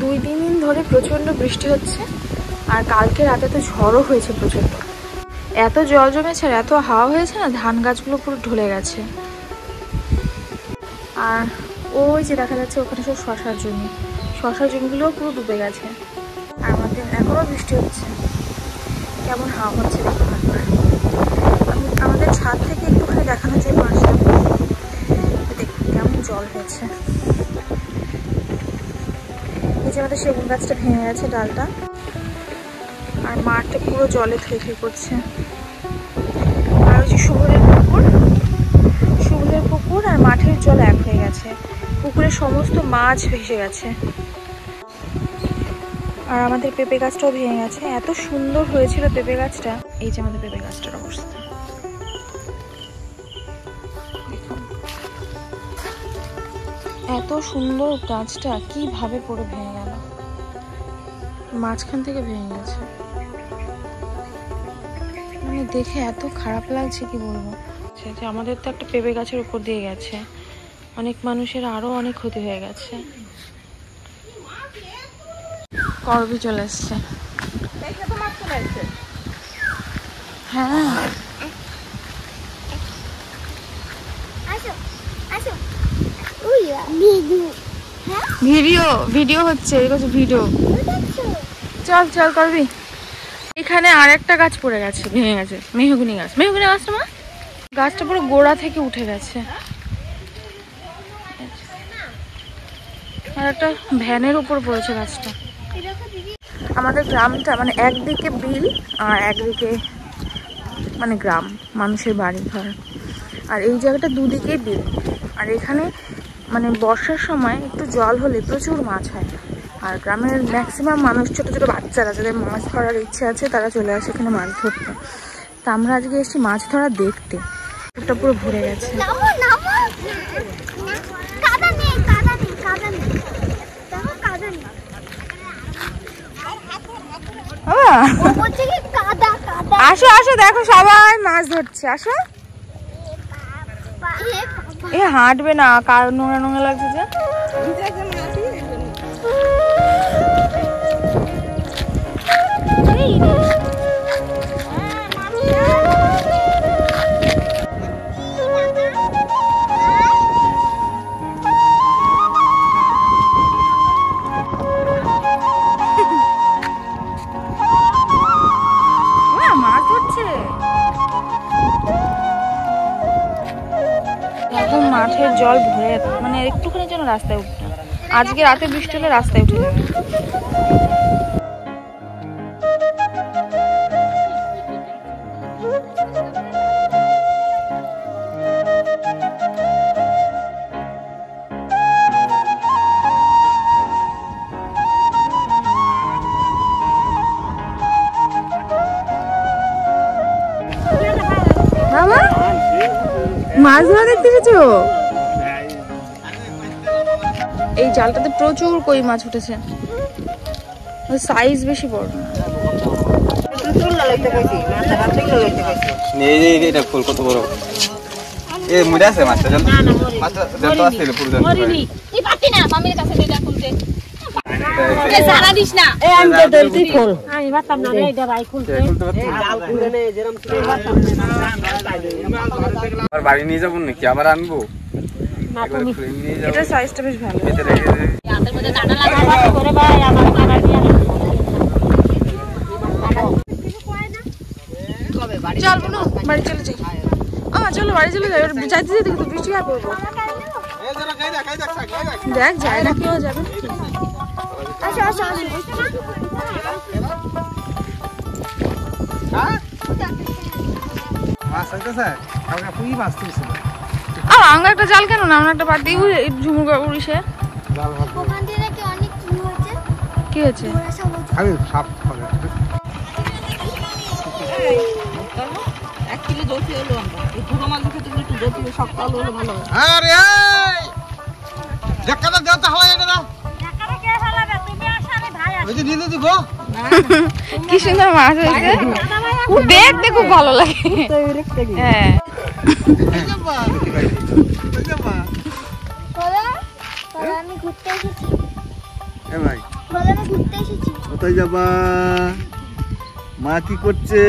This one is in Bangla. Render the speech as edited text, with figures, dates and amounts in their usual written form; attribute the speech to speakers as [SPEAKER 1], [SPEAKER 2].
[SPEAKER 1] 2-3 দিন ধরে প্রচন্ড বৃষ্টি হচ্ছে, আর কালকে রাতে তো ঝড়ও হয়েছে প্রচন্ড। এত জল জমেছে আর এত হাওয়া হয়েছে না, ধান গাছগুলো পুরো ঢলে গেছে। আর ওই যে দেখা যাচ্ছে ওখানে সব শশার জমি, শশার জমিগুলোও পুরো ডুবে গেছে। আর আমাদের এখনও বৃষ্টি হচ্ছে, কেমন হাওয়া হচ্ছে দেখুন একবার। আমাদের ছাদ থেকে একটুখানি দেখানোর জন্য আসলাম, দেখুন কেমন জল হয়েছে। এই যে আমাদের সেগুন গাছটা ভেঙে গেছে ডালটা, আর মাঠটা পুরো জলে থই থই করছে। আর ওই যে শহরের পুকুর আর মাঠের জল এক হয়ে গেছে, পুকুরের সমস্ত মাছ ভেসে গেছে। আর আমাদের পেঁপে গাছটাও ভেঙে গেছে, এত সুন্দর হয়েছিল পেঁপে গাছটা। এই যে আমাদের পেঁপে গাছটার অবস্থা, এত সুন্দর গাছটা কিভাবে পড়ে ভেঙে গেল, মাঝখান থেকে ভেঙে গেছে। মানে দেখে এত খারাপ লাগছে, কি বলবো। যে আমাদের তো একটা পেঁপে গাছের উপর দিয়ে গেছে, অনেক মানুষের আরো অনেক ক্ষতি হয়ে গেছে। করবি চলে এসছে। হ্যাঁ ভিডিও হচ্ছে, ভিডিও। চল চল করবি। এখানে আর একটা গাছ পড়ে গেছে, ভেঙে গেছে, মেহগুনি গাছটা মা, গাছটা পুরো গোড়া থেকে উঠে গেছে। আর একটা ভ্যানের উপর পড়েছে গাছটা। আমাদের গ্রামটা মানে একদিকে বিল আর একদিকে মানে গ্রাম, মানুষের বাড়ি ঘর। আর এই জায়গাটা দুদিকে বিল। আর এখানে মানে বর্ষার সময় একটু জল হলে প্রচুর মাছ হয়। আর গ্রামের ম্যাক্সিমাম মানুষ, ছোট ছোট বাচ্চারা যাদের মাছ ধরার ইচ্ছে আছে, তারা চলে আসে এখানে মাছ ধরতে। তা আমরা আজকে এসেছি মাছ ধরা দেখতে। ওটা পুরো ভরে গেছে। আসো আসো, দেখো সবাই মাছ ধরছে, আসো। এ হাঁটবে না, কার নোংরা নোংরা লাগছে যে। এখন মাঠের জল ভরে, মানে একটুখানি যেন রাস্তায় উঠবে। আজকে রাতে বৃষ্টি হলে রাস্তায় উঠে যাবে। মাছ ধরা দেখতে এসেছো? এই জালটাতে প্রচুর কই মাছ উঠেছে, সাইজ বেশি বড়।
[SPEAKER 2] ফুল কত বড়, এ মুড়ে আছে মাছটা, মাছটা আছে পুরো জাল। বাড়ি নিয়ে যাবো নাকি আবার আনবো?
[SPEAKER 1] এটা সাইজটা বেশ ভালো। চল বোনো বাড়ি চলে যাই। চলো বাড়ি চলে যাই, যাইতে যেতে কিন্তু বৃষ্টি আর পড়বো। দেখ যায় না, কেউ যাবে। আঙ্গা একটা জাল কেন না, আমরা একটা বাদ দিই ঝুমুর উড়িষে। কি হয়েছে? কি সুন্দর মাছ হয়েছে, দেখতে খুব ভালো লাগে। হ্যাঁ
[SPEAKER 3] আমি ঘুরতে এসেছি। জায়গা ঘুরতে এসেছি।
[SPEAKER 4] কোথায় যাবা? মা কি করছে?